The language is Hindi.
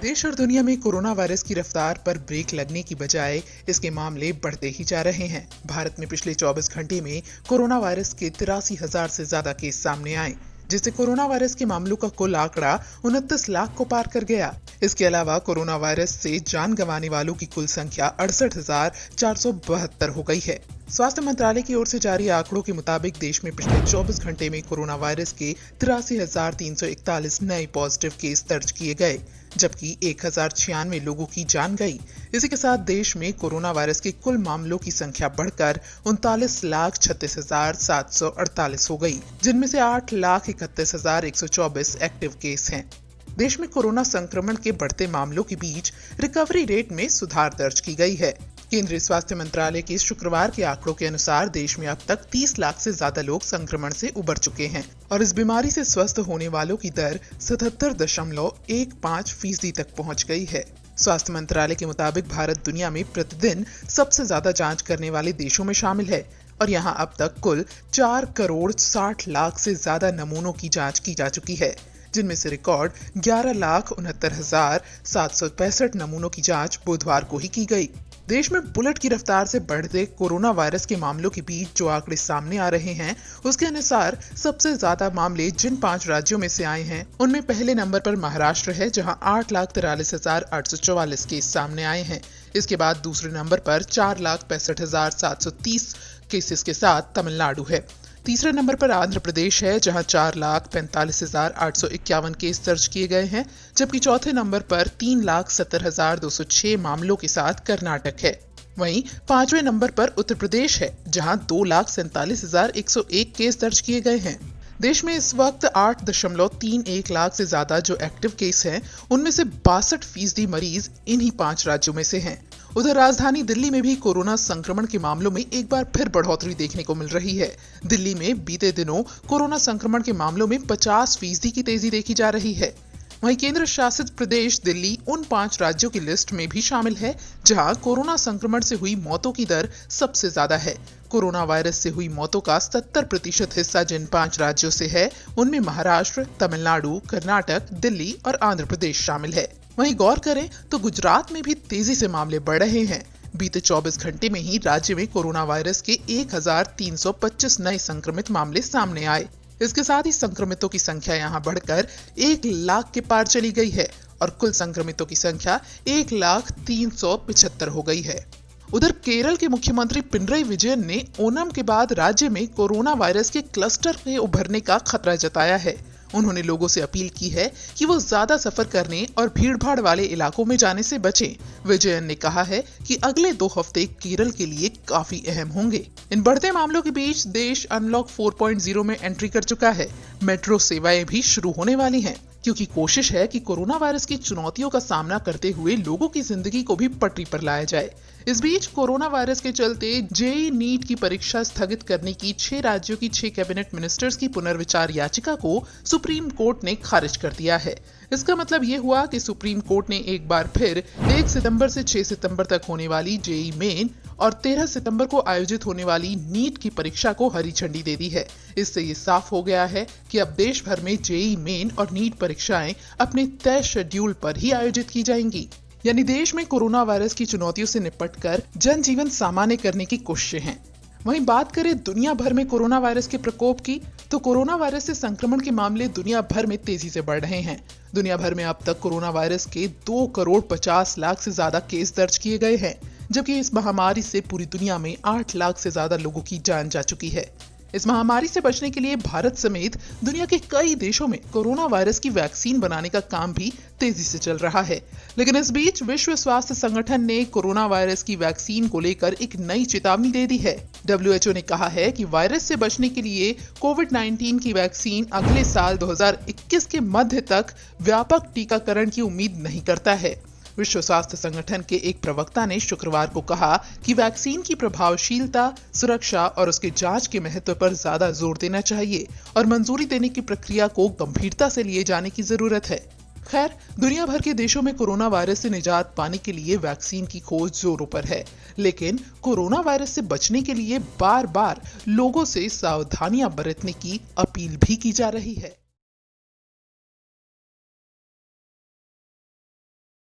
देश और दुनिया में कोरोना वायरस की रफ्तार पर ब्रेक लगने की बजाय इसके मामले बढ़ते ही जा रहे हैं। भारत में पिछले 24 घंटे में कोरोना वायरस के 83,000 से ज्यादा केस सामने आए, जिससे कोरोना वायरस के मामलों का कुल आंकड़ा 29 लाख को पार कर गया। इसके अलावा कोरोना वायरस से जान गंवाने वालों की कुल संख्या 68,472 हो गई है। स्वास्थ्य मंत्रालय की ओर से जारी आंकड़ों के मुताबिक देश में पिछले 24 घंटे में कोरोना वायरस के 83,341 नए पॉजिटिव केस दर्ज किए गए, जबकि 1,096 लोगों की जान गई। इसी के साथ देश में कोरोना वायरस के कुल मामलों की संख्या बढ़कर 39,36,748 हो गई, जिनमें से 8,31,124 एक्टिव केस हैं। देश में कोरोना संक्रमण के बढ़ते मामलों के बीच रिकवरी रेट में सुधार दर्ज की गई है। केंद्रीय स्वास्थ्य मंत्रालय के शुक्रवार के आंकड़ों के अनुसार देश में अब तक 30 लाख से ज्यादा लोग संक्रमण से उबर चुके हैं और इस बीमारी से स्वस्थ होने वालों की दर 77.15% तक पहुंच गई है। स्वास्थ्य मंत्रालय के मुताबिक भारत दुनिया में प्रतिदिन सबसे ज्यादा जांच करने वाले देशों में शामिल है और यहां अब तक कुल 4,60,00,000 से ज्यादा नमूनों की जांच की जा चुकी है, जिनमें से रिकॉर्ड 11,69,765 नमूनों की जांच बुधवार को ही की गई। देश में बुलेट की रफ्तार से बढ़ते कोरोना वायरस के मामलों के बीच जो आंकड़े सामने आ रहे हैं, उसके अनुसार सबसे ज्यादा मामले जिन 5 राज्यों में से आए हैं, उनमें पहले नंबर पर महाराष्ट्र है, जहां 8,43,844 केस सामने आए हैं। इसके बाद दूसरे नंबर पर 4,65,730 केसेस के साथ तमिलनाडु है। तीसरे नंबर पर आंध्र प्रदेश है, जहां 4,45,851 केस दर्ज किए गए हैं, जबकि चौथे नंबर पर 3,70,206 मामलों के साथ कर्नाटक है। वहीं 5वें नंबर पर उत्तर प्रदेश है, जहां 2,47,101 केस दर्ज किए गए हैं। देश में इस वक्त 8.31 लाख से ज्यादा जो एक्टिव केस हैं, उनमें से 62% मरीज इन्हीं 5 राज्यों में से हैं। उधर राजधानी दिल्ली में भी कोरोना संक्रमण के मामलों में एक बार फिर बढ़ोतरी देखने को मिल रही है। दिल्ली में बीते दिनों कोरोना संक्रमण के मामलों में 50% की तेजी देखी जा रही है। वहीं केंद्र शासित प्रदेश दिल्ली उन 5 राज्यों की लिस्ट में भी शामिल है जहां कोरोना संक्रमण से हुई मौतों की दर सबसे ज्यादा है। कोरोना वायरस से हुई मौतों का 70% हिस्सा जिन 5 राज्यों से है, उनमें महाराष्ट्र, तमिलनाडु, कर्नाटक, दिल्ली और आंध्र प्रदेश शामिल है। वहीं गौर करें तो गुजरात में भी तेजी से मामले बढ़ रहे हैं। बीते 24 घंटे में ही राज्य में कोरोना वायरस के 1,325 नए संक्रमित मामले सामने आए। इसके साथ ही संक्रमितों की संख्या यहां बढ़कर 1 लाख के पार चली गई है और कुल संक्रमितों की संख्या 1,03,75 हो गई है। उधर केरल के मुख्यमंत्री पिनरई विजयन ने ओणम के बाद राज्य में कोरोना वायरस के क्लस्टर के उभरने का खतरा जताया है। उन्होंने लोगों से अपील की है कि वो ज्यादा सफर करने और भीड़भाड़ वाले इलाकों में जाने से बचें। विजयन ने कहा है कि अगले 2 हफ्ते केरल के लिए काफी अहम होंगे। इन बढ़ते मामलों के बीच देश अनलॉक 4.0 में एंट्री कर चुका है। मेट्रो सेवाएं भी शुरू होने वाली हैं, क्योंकि कोशिश है कि कोरोना वायरस की चुनौतियों का सामना करते हुए लोगों की जिंदगी को भी पटरी पर लाया जाए। इस बीच कोरोना वायरस के चलते जेईई नीट की परीक्षा स्थगित करने की 6 राज्यों की 6 कैबिनेट मिनिस्टर्स की पुनर्विचार याचिका को सुप्रीम कोर्ट ने खारिज कर दिया है। इसका मतलब ये हुआ कि सुप्रीम कोर्ट ने एक बार फिर 1 सितंबर से 6 सितंबर तक होने वाली जेईई मेन और 13 सितंबर को आयोजित होने वाली नीट की परीक्षा को हरी झंडी दे दी है। इससे ये साफ हो गया है कि अब देश भर में जेईई मेन और नीट परीक्षाएं अपने तय शेड्यूल पर ही आयोजित की जाएंगी। यानी देश में कोरोना वायरस की चुनौतियों से निपटकर जनजीवन सामान्य करने की कोशिशें हैं। वहीं बात करें दुनिया भर में कोरोना वायरस के प्रकोप की, तो कोरोना वायरस से संक्रमण के मामले दुनिया भर में तेजी से बढ़ रहे हैं। दुनिया भर में अब तक कोरोना वायरस के 2,50,00,000 से ज्यादा केस दर्ज किए गए हैं, जबकि इस महामारी से पूरी दुनिया में 8 लाख से ज्यादा लोगों की जान जा चुकी है। इस महामारी से बचने के लिए भारत समेत दुनिया के कई देशों में कोरोना वायरस की वैक्सीन बनाने का काम भी तेजी से चल रहा है। लेकिन इस बीच विश्व स्वास्थ्य संगठन ने कोरोना वायरस की वैक्सीन को लेकर एक नई चेतावनी दे दी है। WHO ने कहा है कि वायरस से बचने के लिए कोविड-19 की वैक्सीन अगले साल 2021 के मध्य तक व्यापक टीकाकरण की उम्मीद नहीं करता है। विश्व स्वास्थ्य संगठन के एक प्रवक्ता ने शुक्रवार को कहा कि वैक्सीन की प्रभावशीलता, सुरक्षा और उसके जांच के महत्व पर ज्यादा जोर देना चाहिए और मंजूरी देने की प्रक्रिया को गंभीरता से लिए जाने की जरूरत है। खैर, दुनिया भर के देशों में कोरोना वायरस से निजात पाने के लिए वैक्सीन की खोज जोरों पर है, लेकिन कोरोना वायरस से बचने के लिए बार बार लोगों से सावधानियां बरतने की अपील भी की जा रही है।